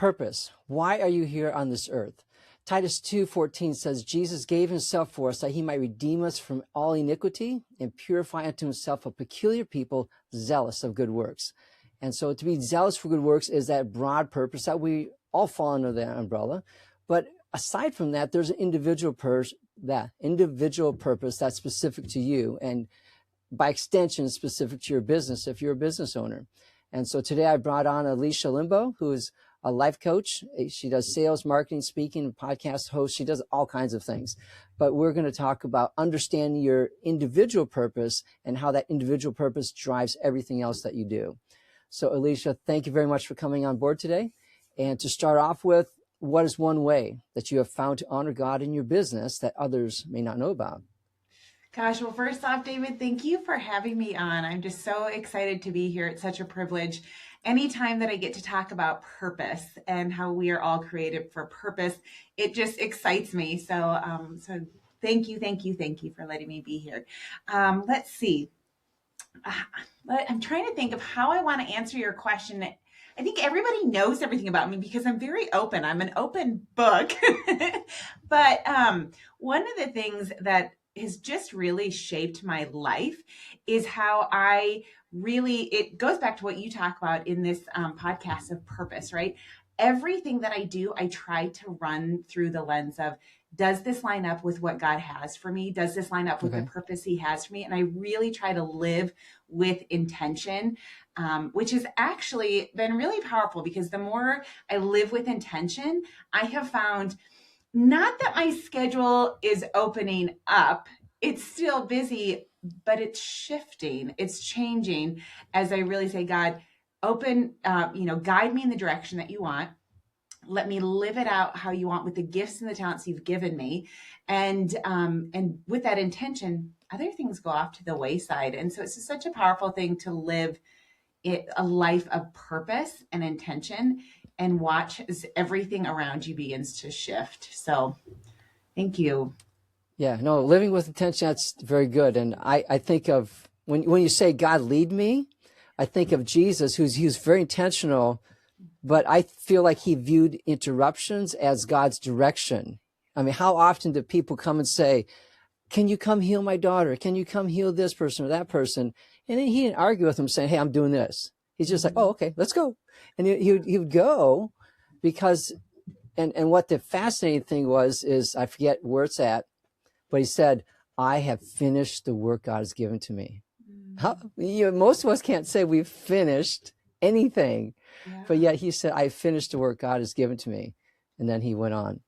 Purpose. Why are you here on this earth? Titus 2:14 says, Jesus gave himself for us that he might redeem us from all iniquity and purify unto himself a peculiar people zealous of good works. And so to be zealous for good works is that broad purpose that we all fall under that umbrella. But aside from that, there's an individual purpose that's specific to you, and by extension, specific to your business if you're a business owner. And so today I brought on Alesha Limbo, who is a life coach. She does sales, marketing, speaking, podcast host. She does all kinds of things. But we're going to talk about understanding your individual purpose and how that individual purpose drives everything else that you do. So Alesha, thank you very much for coming on board today. And to start off with, what is one way that you have found to honor God in your business that others may not know about? Gosh, well, first off, David, thank you for having me on. I'm just so excited to be here. It's such a privilege. Anytime that I get to talk about purpose and how we are all created for purpose, it just excites me. So thank you for letting me be here. Let's see. I'm trying to think of how I want to answer your question. I think everybody knows everything about me because I'm very open. I'm an open book. But one of the things that has just really shaped my life is how it goes back to what you talk about in this podcast of purpose, right? Everything that I do, I try to run through the lens of, does this line up with what God has for me? Does this line up with the purpose he has for me? And I really try to live with intention, which has actually been really powerful because the more I live with intention, I have found not that my schedule is opening up. It's still busy, but it's shifting. It's changing as I really say, God, guide me in the direction that you want. Let me live it out how you want with the gifts and the talents you've given me. And with that intention, other things go off to the wayside. And so it's just such a powerful thing to live a life of purpose and intention and watch as everything around you begins to shift. So thank you. Yeah, no, living with intention, that's very good. And I think of, when you say God lead me, I think of Jesus, he was very intentional, but I feel like he viewed interruptions as God's direction. I mean, how often do people come and say, can you come heal my daughter? Can you come heal this person or that person? And then he didn't argue with them saying, hey, I'm doing this. He's just like, oh, okay, let's go. And he would go because, and what the fascinating thing is I forget where it's at, but he said, I have finished the work God has given to me. Most of us can't say we've finished anything, but yet he said, I finished the work God has given to me. And then he went on.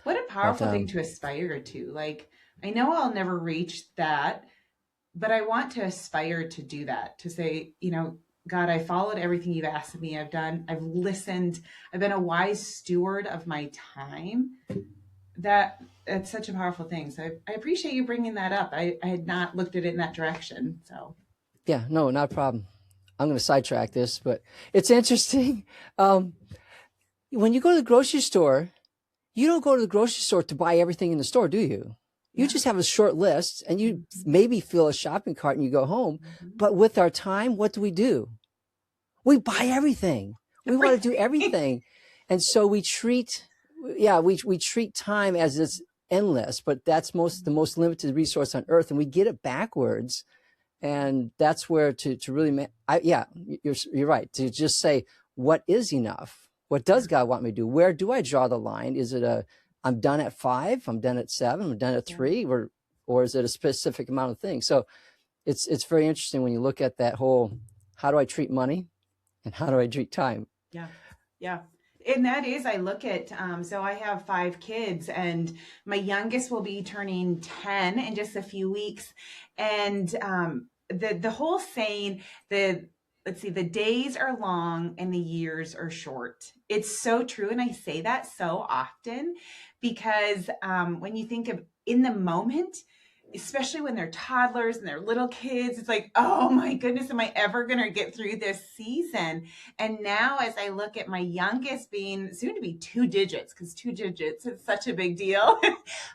What a powerful thing to aspire to. Like, I know I'll never reach that, but I want to aspire to do that, to say, God, I followed everything you've asked of me. I've listened. I've been a wise steward of my time. That's such a powerful thing. So I appreciate you bringing that up. I had not looked at it in that direction. So yeah, no, not a problem. I'm going to sidetrack this, but it's interesting. When you go to the grocery store, you don't go to the grocery store to buy everything in the store, do you? You just have a short list and you maybe fill a shopping cart and you go home. But with our time, what do? We buy everything. We want to do everything. And so we treat time as it's endless, but that's the most limited resource on earth. And we get it backwards. And that's where to really, you're right. To just say, what is enough? What does God want me to do? Where do I draw the line? Is it I'm done at 5, I'm done at 7, I'm done at 3, or is it a specific amount of things? So it's very interesting when you look at that whole, how do I treat money and how do I treat time? Yeah. And that is, I look at, so I have 5 kids and my youngest will be turning 10 in just a few weeks. And the whole saying, the days are long and the years are short. It's so true. And I say that so often because when you think of in the moment, especially when they're toddlers and they're little kids, it's like, oh my goodness, am I ever going to get through this season? And now as I look at my youngest being soon to be 2 digits, because 2 digits is such a big deal,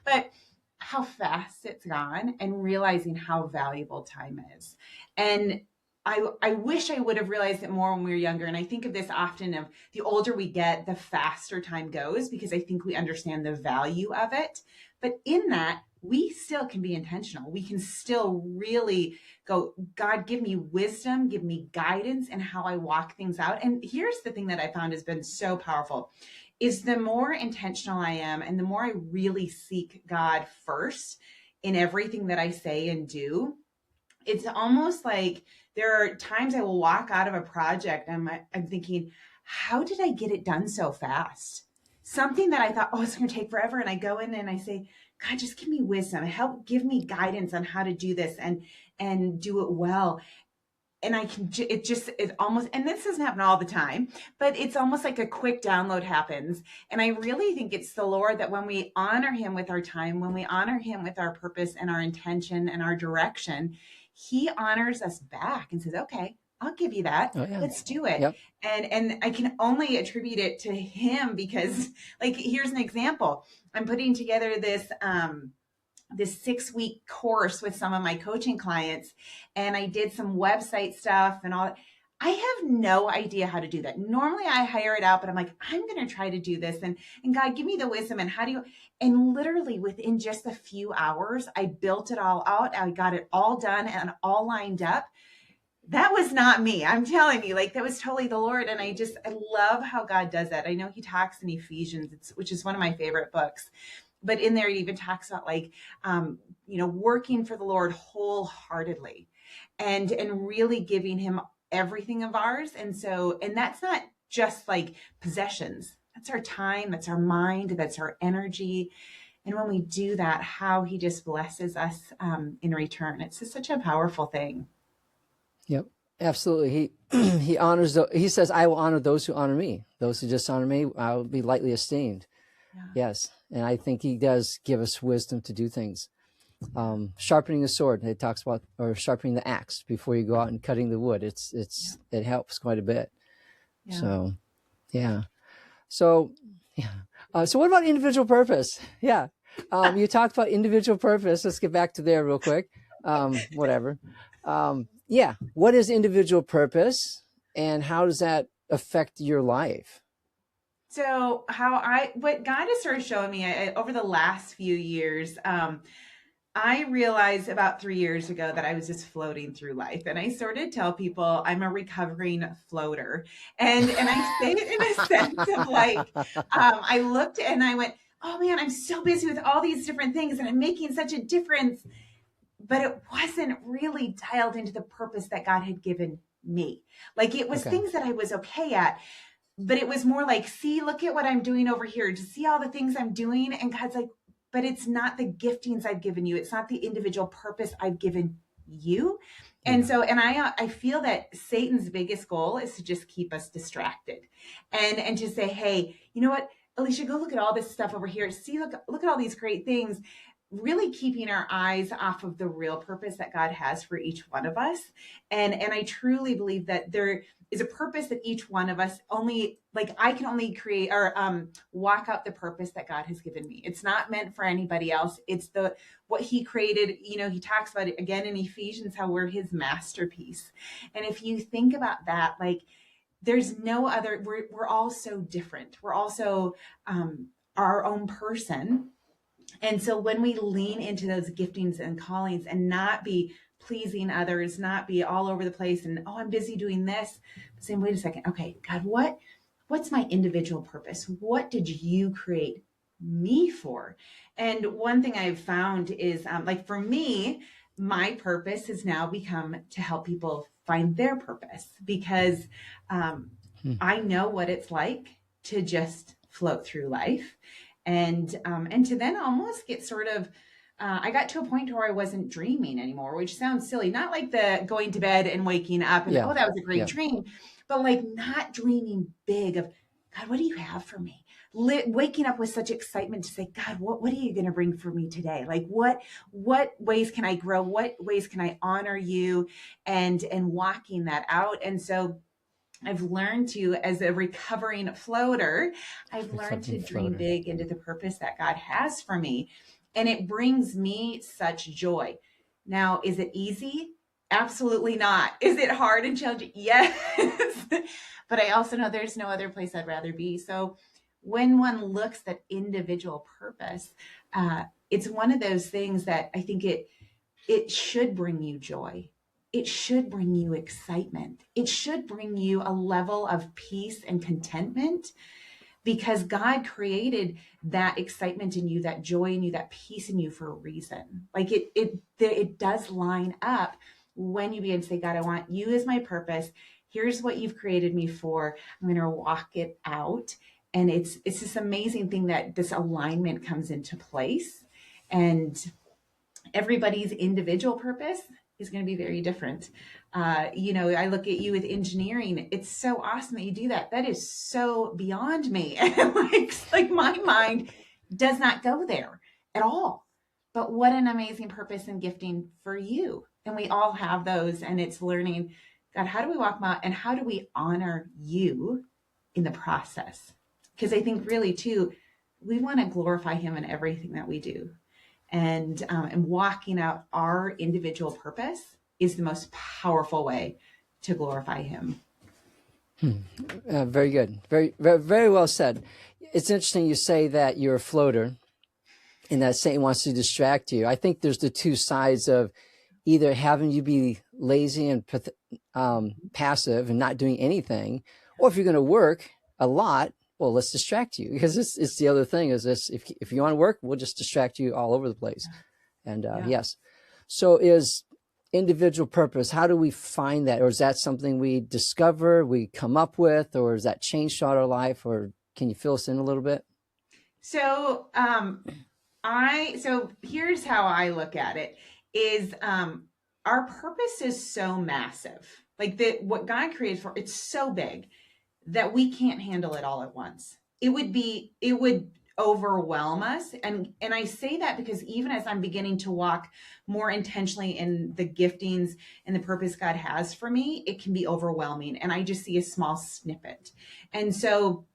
but how fast it's gone and realizing how valuable time is. And I wish I would have realized it more when we were younger. And I think of this often of the older we get, the faster time goes, because I think we understand the value of it. But in that, we still can be intentional. We can still really go, God, give me wisdom, give me guidance in how I walk things out. And here's the thing that I found has been so powerful is the more intentional I am and the more I really seek God first in everything that I say and do, it's almost like there are times I will walk out of a project and I'm thinking, how did I get it done so fast? Something that I thought, oh, it's going to take forever. And I go in and I say, God, just give me wisdom, help give me guidance on how to do this and do it well. And it almost, and this doesn't happen all the time, but it's almost like a quick download happens. And I really think it's the Lord that when we honor him with our time, when we honor him with our purpose and our intention and our direction, he honors us back and says, okay, I'll give you that. Oh, yeah. Let's do it. Yep. And I can only attribute it to him because, like, here's an example. I'm putting together this 6-week course with some of my coaching clients, and I did some website stuff and all that. I have no idea how to do that. Normally I hire it out, but I'm like, I'm going to try to do this. And God, give me the wisdom. And how do you, and literally within just a few hours, I built it all out. I got it all done and all lined up. That was not me. I'm telling you, like, that was totally the Lord. And I love how God does that. I know he talks in Ephesians, which is one of my favorite books. But in there, it even talks about like, working for the Lord wholeheartedly and really giving him everything of ours. And that's not just like possessions. That's our time. That's our mind. That's our energy. And when we do that, how he just blesses us in return. It's just such a powerful thing. Yep, absolutely. He honors, he says, I will honor those who honor me. Those who dishonor me, I will be lightly esteemed. Yeah. Yes. And I think he does give us wisdom to do things. Sharpening the sword, it talks about, or sharpening the axe before you go out and cutting the wood. It helps quite a bit. Yeah. So, yeah. So, yeah. So what about individual purpose? Yeah. You talked about individual purpose. Let's get back to there real quick. Whatever. Yeah. What is individual purpose and how does that affect your life? So what God has started showing me over the last few years, I realized about 3 years ago that I was just floating through life. And I started to tell people I'm a recovering floater. And I say it in a sense of like, I looked and I went, oh man, I'm so busy with all these different things and I'm making such a difference. But it wasn't really dialed into the purpose that God had given me. Like it was things that I was okay at. But it was more like, see, look at what I'm doing over here. To see all the things I'm doing. And God's like, but it's not the giftings I've given you. It's not the individual purpose I've given you. And so, and I feel that Satan's biggest goal is to just keep us distracted and to say, hey, you know what, Alesha, go look at all this stuff over here. See, look at all these great things. Really keeping our eyes off of the real purpose that God has for each one of us. And I truly believe that there is a purpose that each one of us I can only create or walk out the purpose that God has given me. It's not meant for anybody else. It's what he created. He talks about it again in Ephesians, how we're his masterpiece. And if you think about that, like there's no other, we're all so different. We're also our own person. And so when we lean into those giftings and callings and not be pleasing others, not be all over the place and, oh, I'm busy doing this, but saying, wait a second, okay, God, what's my individual purpose? What did you create me for? And one thing I've found is like for me, my purpose has now become to help people find their purpose because I know what it's like to just float through life. And to then almost get sort of, I got to a point where I wasn't dreaming anymore, which sounds silly. Not like the going to bed and waking up and, oh, that was a great dream, but like not dreaming big of, God, what do you have for me? Waking up with such excitement to say, God, what are you going to bring for me today? Like what ways can I grow? What ways can I honor you? And walking that out. And so I've learned to, as a recovering floater, I've learned to dream big into the purpose that God has for me. And it brings me such joy. Now, is it easy? Absolutely not. Is it hard and challenging? Yes. But I also know there's no other place I'd rather be. So when one looks at individual purpose, it's one of those things that I think it should bring you joy. It should bring you excitement. It should bring you a level of peace and contentment, because God created that excitement in you, that joy in you, that peace in you for a reason. Like it does line up when you begin to say, God, I want you as my purpose. Here's what you've created me for. I'm going to walk it out. And it's this amazing thing that this alignment comes into place, and everybody's individual purpose is going to be very different. I look at you with engineering. It's so awesome that you do that. That is so beyond me. like my mind does not go there at all. But what an amazing purpose and gifting for you. And we all have those. And it's learning, God, how do we walk them out, and how do we honor you in the process? Because I think really too, we want to glorify him in everything that we do. And walking out our individual purpose is the most powerful way to glorify him. Very good. Very, very, very well said. It's interesting you say that you're a floater and that Satan wants to distract you. I think there's the two sides of either having you be lazy and passive and not doing anything, or if you're going to work a lot, well, let's distract you, because it's the other thing is this, if you want to work, we'll just distract you all over the place. And yes. So is individual purpose, how do we find that? Or is that something we discover, we come up with, or is that changed throughout our life? Or can you fill us in a little bit? So here's how I look at it is our purpose is so massive. Like what God created for, it's so big that we can't handle it all at once. It would overwhelm us. And I say that because even as I'm beginning to walk more intentionally in the giftings and the purpose God has for me, it can be overwhelming. And I just see a small snippet. And so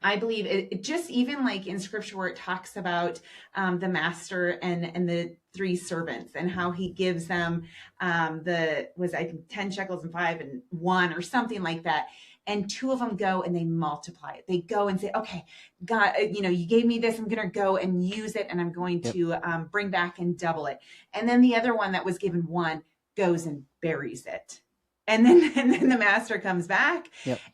I believe it just, even like in scripture where it talks about the master and the three servants and how he gives them I think 10 shekels and 5 and 1 or something like that. And 2 of them go and they multiply it. They go and say, okay, God, you gave me this. I'm going to go and use it. And I'm going to bring back and double it. And then the other one that was given 1 goes and buries it. And then the master comes back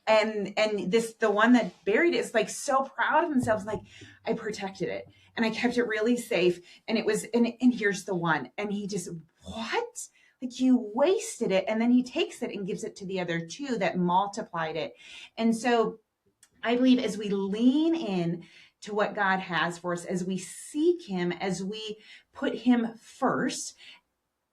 and the one that buried it is like so proud of themselves. Like, I protected it and I kept it really safe. And it was, and here's the one. And he just, what? Like, you wasted it. And then he takes it and gives it to the other 2 that multiplied it. And so I believe as we lean in to what God has for us, as we seek him, as we put him first,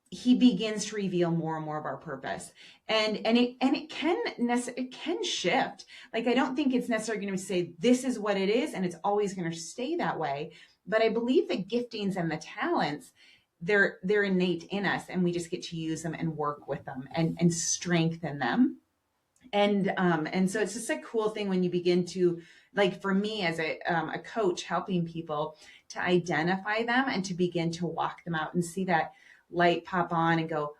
he begins to reveal more and more of our purpose. And it can shift. Like, I don't think it's necessarily going to say this is what it is and it's always going to stay that way. But I believe the giftings and the talents, they're innate in us, and we just get to use them and work with them and strengthen them. And so it's just a cool thing when you begin to, like, for me as a coach, helping people to identify them and to begin to walk them out and see that light pop on and go,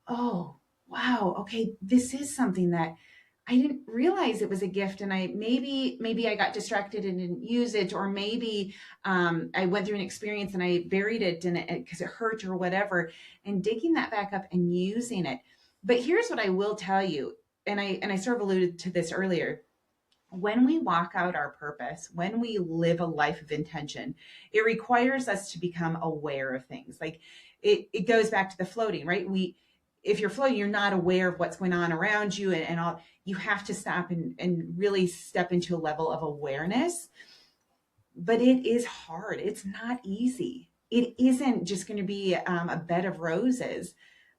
oh, wow, okay, this is something that I didn't realize it was a gift, and maybe I got distracted and didn't use it, or maybe I went through an experience and I buried it because it hurt or whatever, and digging that back up and using it. But here's what I will tell you, and I sort of alluded to this earlier. When we walk out our purpose, when we live a life of intention, it requires us to become aware of things. Like it goes back to the floating, right? If you're floating, you're not aware of what's going on around you and all. You have to stop and really step into a level of awareness. But it is hard. It's not easy. It isn't just going to be a bed of roses.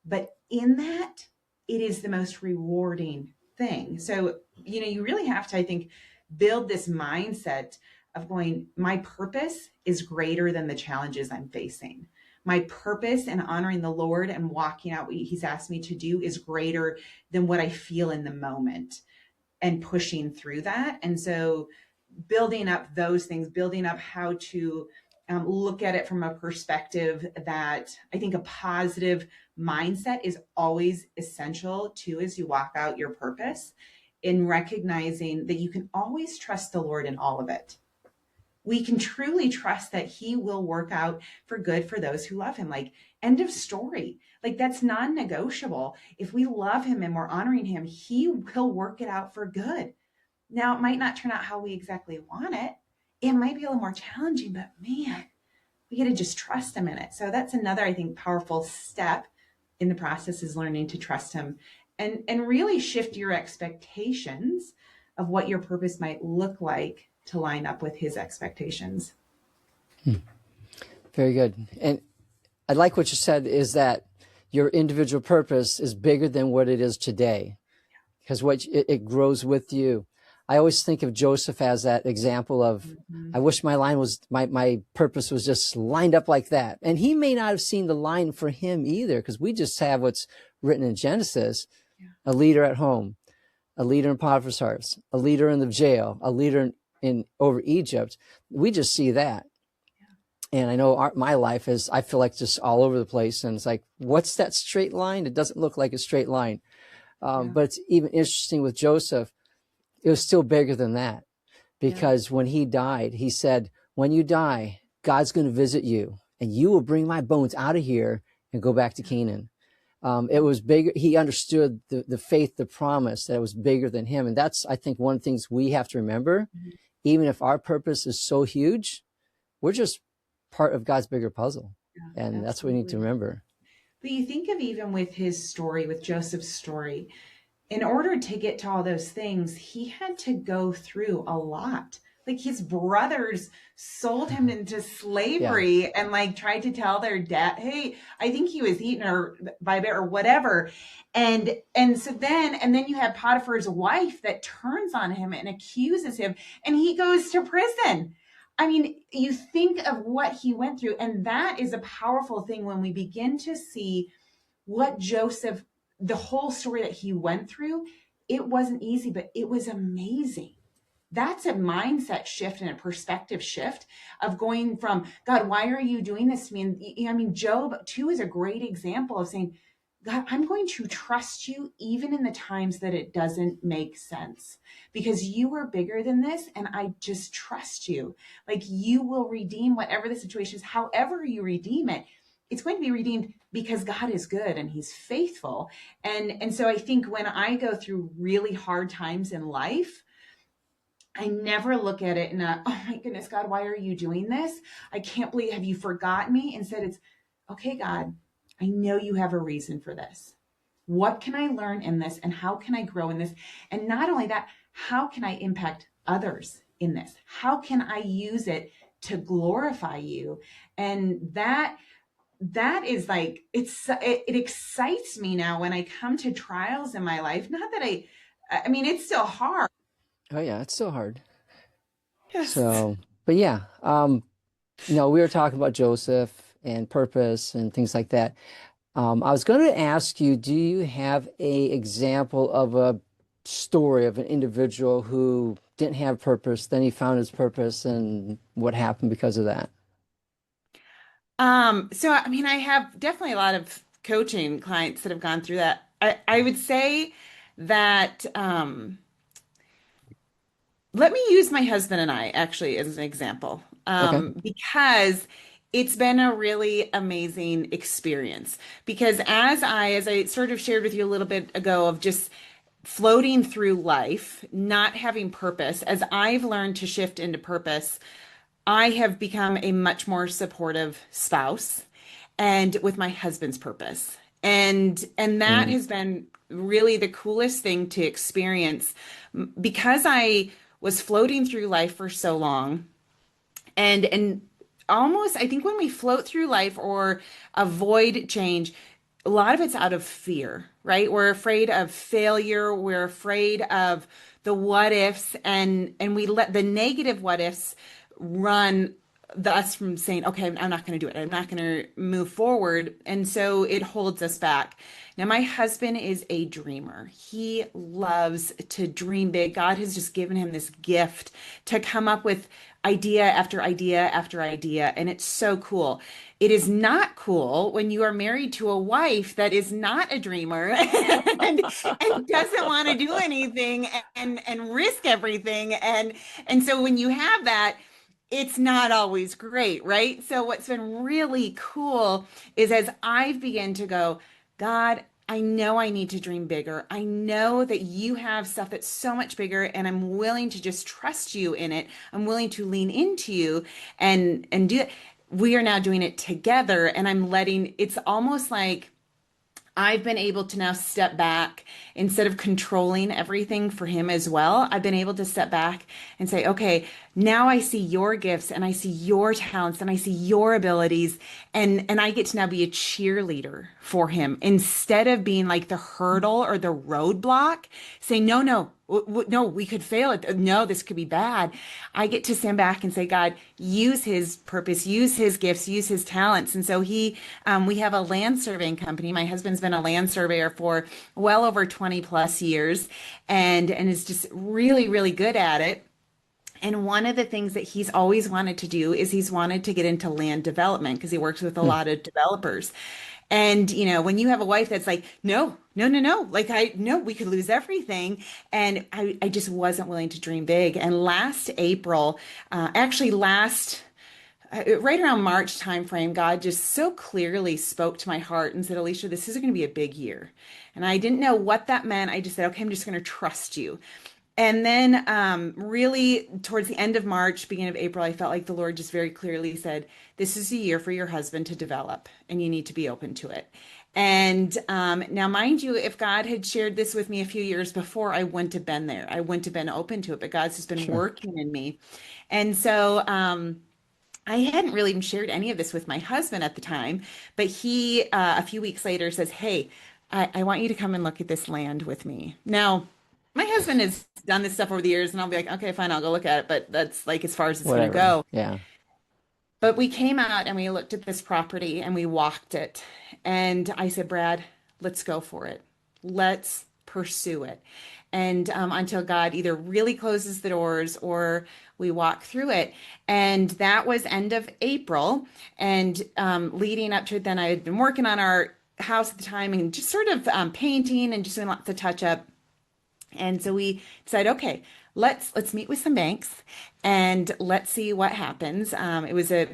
But in that, it is the most rewarding thing. So, you really have to, I think, build this mindset of going, my purpose is greater than the challenges I'm facing. My purpose in honoring the Lord and walking out what he's asked me to do is greater than what I feel in the moment, and pushing through that. And so building up those things, building up how to look at it from a perspective that I think a positive mindset is always essential too as you walk out your purpose, in recognizing that you can always trust the Lord in all of it. We can truly trust that he will work out for good for those who love him. Like, end of story. Like, that's non-negotiable. If we love him and we're honoring him, he will work it out for good. Now, it might not turn out how we exactly want it. It might be a little more challenging, but man, we got to just trust him in it. So that's another, I think, powerful step in the process, is learning to trust him and really shift your expectations of what your purpose might look like to line up with his expectations. Very good. And I like what you said, is that your individual purpose is bigger than what it is today, because it grows with you. I always think of Joseph as that example of, I wish my purpose was just lined up like that. And he may not have seen the line for him either, because we just have what's written in Genesis, a leader at home, a leader in Potiphar's house, a leader in the jail, a leader in over Egypt. We just see that. And I know my life is, I feel like just all over the place. And it's like, what's that straight line? It doesn't look like a straight line. But it's even interesting with Joseph, it was still bigger than that, because when he died, he said, when you die, God's going to visit you and you will bring my bones out of here and go back to Canaan. It was bigger. He understood the faith, the promise, that it was bigger than him. And that's, I think, one of the things we have to remember. Even if our purpose is so huge, we're just part of God's bigger puzzle. And that's what we need to remember. But you think of, even with his story, with Joseph's story, in order to get to all those things, he had to go through a lot. Like, his brothers sold him into slavery and like tried to tell their dad, hey, I think he was eaten or by a bear or whatever. And then you have Potiphar's wife that turns on him and accuses him, and he goes to prison. I mean, you think of what he went through, and that is a powerful thing when we begin to see what Joseph, the whole story that he went through. It wasn't easy, but it was amazing. That's a mindset shift and a perspective shift of going from, God, why are you doing this to me? And I mean, Job too is a great example of saying, God, I'm going to trust you even in the times that it doesn't make sense, because you are bigger than this. And I just trust you. Like, you will redeem whatever the situation is, however you redeem it. It's going to be redeemed because God is good and he's faithful. And so I think when I go through really hard times in life, I never look at it in a, oh my goodness, God, why are you doing this? I can't believe, have you forgotten me? Instead, it's, okay, God, I know you have a reason for this. What can I learn in this? And how can I grow in this? And not only that, how can I impact others in this? How can I use it to glorify you? And that is like, it excites me now when I come to trials in my life. Not that I mean, it's still hard. Oh yeah, it's so hard. Yes. So, but yeah, we were talking about Joseph and purpose and things like that. I was going to ask you, do you have a example of a story of an individual who didn't have purpose, then he found his purpose, and what happened because of that? So I mean, I have definitely a lot of coaching clients that have gone through that. I would say that, let me use my husband and I actually as an example, Okay. because it's been a really amazing experience. Because as I sort of shared with you a little bit ago, of just floating through life, not having purpose, as I've learned to shift into purpose, I have become a much more supportive spouse, and with my husband's purpose. And that has been really the coolest thing to experience, because I was floating through life for so long. And almost, I think when we float through life or avoid change, a lot of it's out of fear, right? We're afraid of failure. We're afraid of the what ifs, and we let the negative what ifs run us from saying, okay, I'm not going to do it. I'm not going to move forward. And so it holds us back. Now, my husband is a dreamer. He loves to dream big. God has just given him this gift to come up with idea after idea after idea. And it's so cool. It is not cool when you are married to a wife that is not a dreamer and doesn't want to do anything and risk everything. And so when you have that, it's not always great, right? So what's been really cool is as I've begun to go, God, I know I need to dream bigger. I know that you have stuff that's so much bigger, and I'm willing to just trust you in it. I'm willing to lean into you and do it. We are now doing it together, and I'm letting, it's almost like I've been able to now step back instead of controlling everything for him as well. I've been able to step back and say, okay, now I see your gifts and I see your talents and I see your abilities, and I get to now be a cheerleader for him instead of being like the hurdle or the roadblock, saying, no, we could fail it. No, this could be bad. I get to stand back and say, God, use his purpose, use his gifts, use his talents. And so we have a land surveying company. My husband's been a land surveyor for well over 20 plus years and is just really, really good at it. And one of the things that he's always wanted to do is he's wanted to get into land development because he works with a lot of developers. And, when you have a wife that's like, no, like no, we could lose everything. And I just wasn't willing to dream big. And last April, right around March timeframe, God just so clearly spoke to my heart and said, Alesha, this is going to be a big year. And I didn't know what that meant. I just said, okay, I'm just going to trust you. And then really towards the end of March, beginning of April, I felt like the Lord just very clearly said, this is a year for your husband to develop and you need to be open to it. And now, mind you, if God had shared this with me a few years before, I wouldn't have been there. I wouldn't have been open to it, but God's just been working in me. And so I hadn't really even shared any of this with my husband at the time, but he, a few weeks later says, hey, I want you to come and look at this land with me. Now, my husband has done this stuff over the years, and I'll be like, okay, fine, I'll go look at it. But that's like as far as it's going to Whatever. go. Yeah. But we came out and we looked at this property and we walked it. And I said, Brad, let's go for it. Let's pursue it. And until God either really closes the doors or we walk through it. And that was end of April. And leading up to it, then I had been working on our house at the time and just sort of painting and just doing lots of touch up. And so we decided, okay, let's meet with some banks and let's see what happens. It was a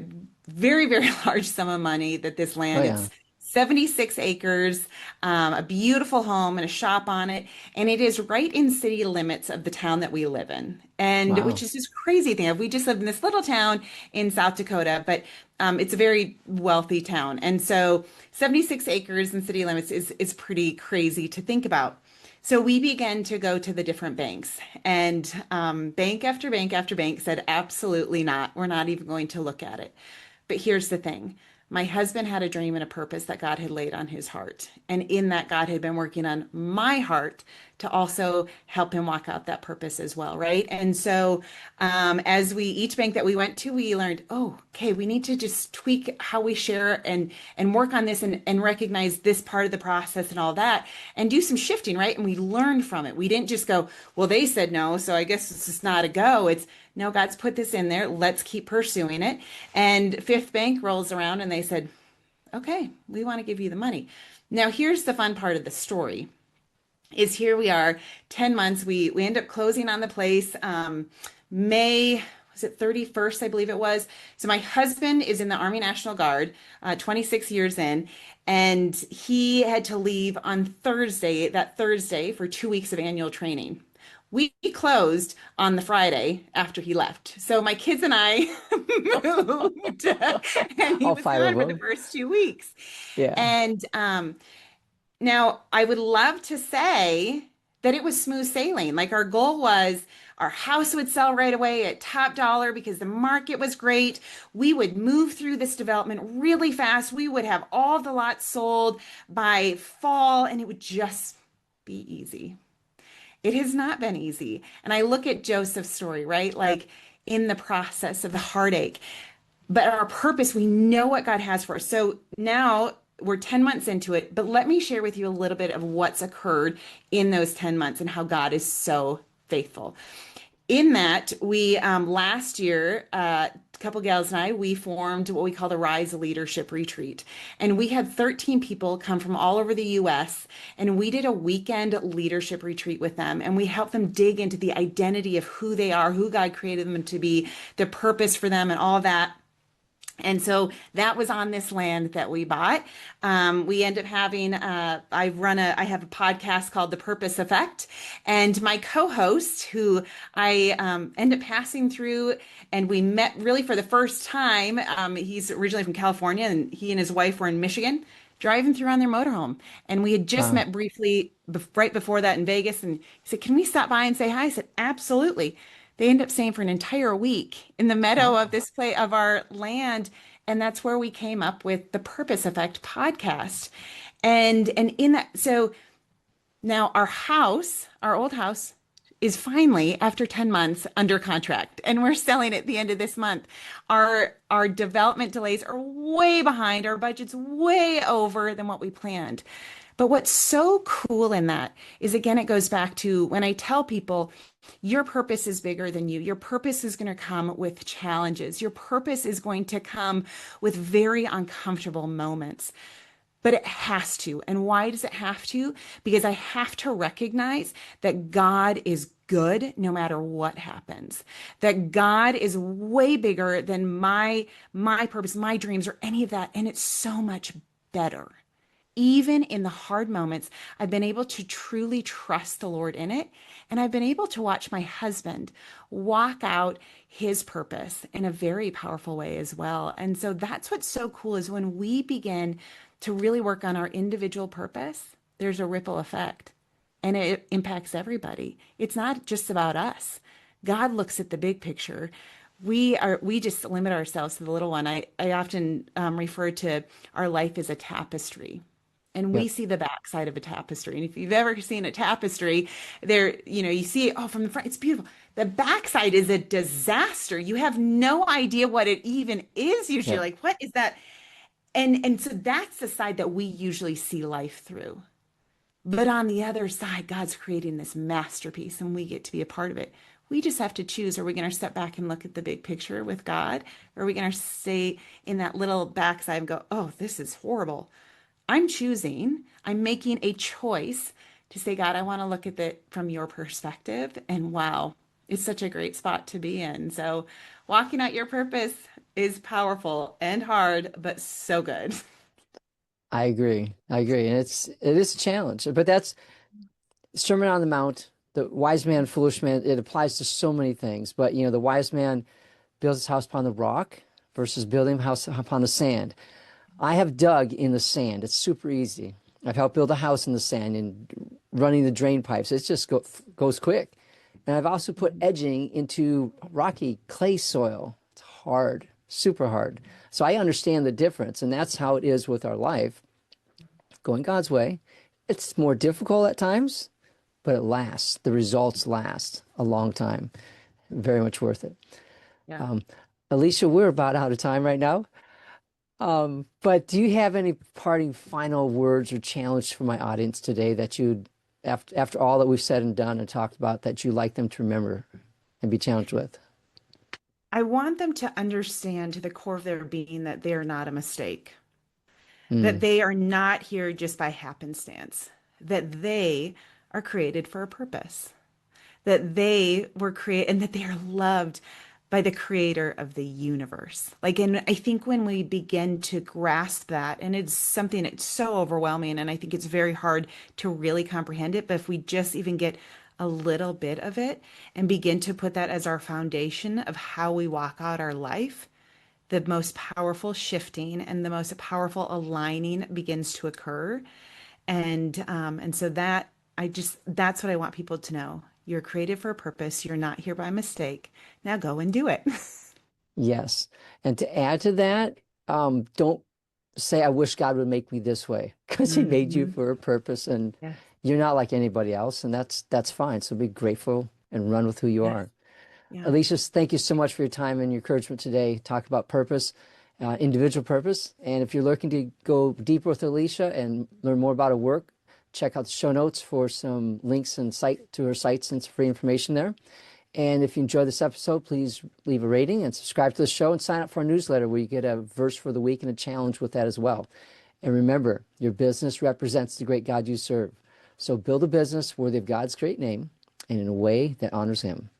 very, very large sum of money that this land, it's 76 acres, a beautiful home and a shop on it. And it is right in city limits of the town that we live in. And which is just crazy thing. We just live in this little town in South Dakota, but it's a very wealthy town. And so 76 acres in city limits is pretty crazy to think about. So we began to go to the different banks, and bank after bank after bank said, absolutely not. We're not even going to look at it. But here's the thing. My husband had a dream and a purpose that God had laid on his heart. And in that, God had been working on my heart to also help him walk out that purpose as well, right? And so as each bank that we went to, we learned, oh, okay, we need to just tweak how we share and work on this and recognize this part of the process and all that and do some shifting, right? And we learned from it. We didn't just go, well, they said no, so I guess it's just not a go. It's, no, God's put this in there. Let's keep pursuing it. And Fifth Bank rolls around and they said, okay, we want to give you the money. Now, here's the fun part of the story is here we are, 10 months. We end up closing on the place. May, was it 31st, I believe it was. So my husband is in the Army National Guard, 26 years in, and he had to leave on that Thursday for 2 weeks of annual training. We closed on the Friday after he left. So my kids and I moved and he All was five gone of for them. the first 2 weeks. Yeah. And now I would love to say that it was smooth sailing. Like our goal was our house would sell right away at top dollar because the market was great. We would move through this development really fast. We would have all the lots sold by fall and it would just be easy. It has not been easy. And I look at Joseph's story, right? Like in the process of the heartache, but our purpose, we know what God has for us. So now we're 10 months into it, but let me share with you a little bit of what's occurred in those 10 months and how God is so faithful. In that, we last year, a couple gals and I, we formed what we call the Rise Leadership Retreat. And we had 13 people come from all over the US, and we did a weekend leadership retreat with them. And we helped them dig into the identity of who they are, who God created them to be, the purpose for them, and all that. And so that was on this land that we bought. We end up having, I have a podcast called The Purpose Effect. And my co-host, who I end up passing through, and we met really for the first time. He's originally from California, and he and his wife were in Michigan, driving through on their motorhome. And we had just Wow. met briefly right before that in Vegas. And he said, "Can we stop by and say hi?" I said, "Absolutely." They end up staying for an entire week in the meadow of this play of our land. And that's where we came up with the Purpose Effect podcast. And in that, so now our house, our old house, is finally, after 10 months, under contract, and we're selling at the end of this month. Our development delays are way behind. Our budget's way over than what we planned. But what's so cool in that is, again, it goes back to when I tell people your purpose is bigger than you. Your purpose is going to come with challenges. Your purpose is going to come with very uncomfortable moments. But it has to. And why does it have to? Because I have to recognize that God is good no matter what happens. That God is way bigger than my purpose, my dreams, or any of that. And it's so much better. Even in the hard moments, I've been able to truly trust the Lord in it. And I've been able to watch my husband walk out his purpose in a very powerful way as well. And so that's what's so cool is when we begin to really work on our individual purpose, there's a ripple effect and it impacts everybody. It's not just about us. God looks at the big picture. We just limit ourselves to the little one. I often refer to our life as a tapestry. And we Yep. see the backside of a tapestry. And if you've ever seen a tapestry, there, you see it, oh, from the front, it's beautiful. The backside is a disaster. You have no idea what it even is usually. Yep. Like, what is that? And so that's the side that we usually see life through. But on the other side, God's creating this masterpiece and we get to be a part of it. We just have to choose. Are we going to step back and look at the big picture with God? Or are we going to stay in that little backside and go, oh, this is horrible? I'm making a choice to say, God, I want to look at it from your perspective. And wow, it's such a great spot to be in. So walking out your purpose is powerful and hard, but so good. I agree. I agree. And it is a challenge, but that's Sermon on the Mount, the wise man, foolish man. It applies to so many things, but the wise man builds his house upon the rock versus building a house upon the sand. I have dug in the sand. It's super easy. I've helped build a house in the sand and running the drain pipes. It just goes quick. And I've also put edging into rocky clay soil. It's hard, super hard. So I understand the difference. And that's how it is with our life. Going God's way. It's more difficult at times, but it lasts. The results last a long time. Very much worth it. Yeah. Alesha, we're about out of time right now. But do you have any parting final words or challenge for my audience today that after all that we've said and done and talked about, that you like them to remember and be challenged with? I want them to understand to the core of their being that they are not a mistake, that Mm, they are not here just by happenstance, that they are created for a purpose, that they were created and that they are loved by the creator of the universe. Like, and I think when we begin to grasp that, and it's something that's so overwhelming, and I think it's very hard to really comprehend it, but if we just even get a little bit of it and begin to put that as our foundation of how we walk out our life, the most powerful shifting and the most powerful aligning begins to occur. And so that's what I want people to know. You're created for a purpose. You're not here by mistake. Now go and do it. yes. And to add to that, don't say, I wish God would make me this way, because he made you Mhm. for a purpose and Yes. you're not like anybody else. And that's fine. So be grateful and run with who you Yes. are. Yeah. Alesha, thank you so much for your time and your encouragement today. Talk about purpose, individual purpose. And if you're looking to go deeper with Alesha and learn more about her work, check out the show notes for some links and to her sites and some free information there. And if you enjoyed this episode, please leave a rating and subscribe to the show and sign up for our newsletter where you get a verse for the week and a challenge with that as well. And remember, your business represents the great God you serve. So build a business worthy of God's great name and in a way that honors him.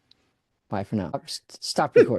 Bye for now. Stop recording.